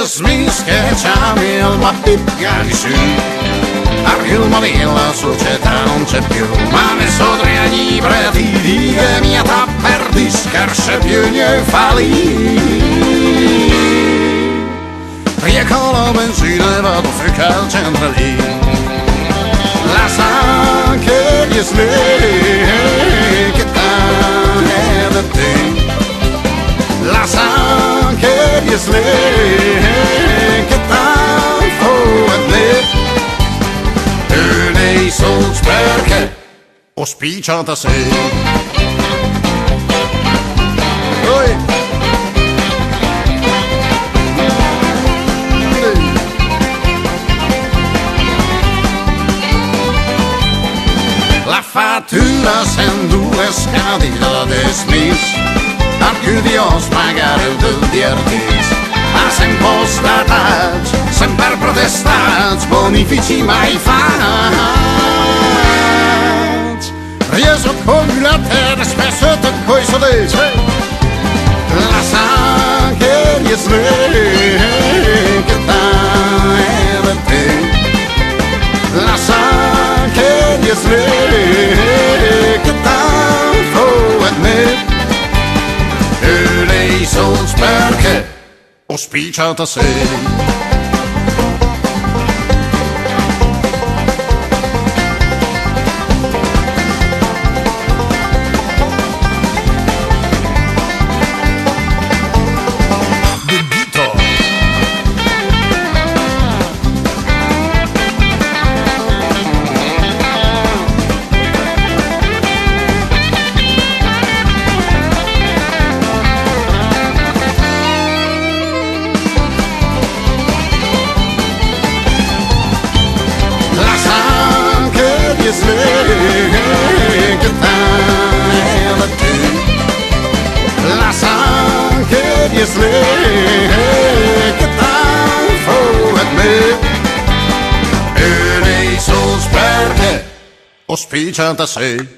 smins che c'ami il mattina di su. Arriva la società non c'è più, ma ne so tre gli preti che mi ha per discarse più ne falì. Riecco la benzina e vado fino al centro lì. La sa che gli slay che è da te. La sa che gli slay che fu a me. E nei soldi perché ho spicciata sei. La fattura sen due scadi da desmis, anche Dios magari del diartis, ma sem postatats, sempre protestats, bonifici mai fats. Rieso con la terra spesso te questo dice, la sa che riesle che ta è te, la sa che riesle che ta fu a me. E lei soldi perché ho spicciata sei. La sa che gli slay che tal fu a me. E nei soldi perché ho spicciata sei.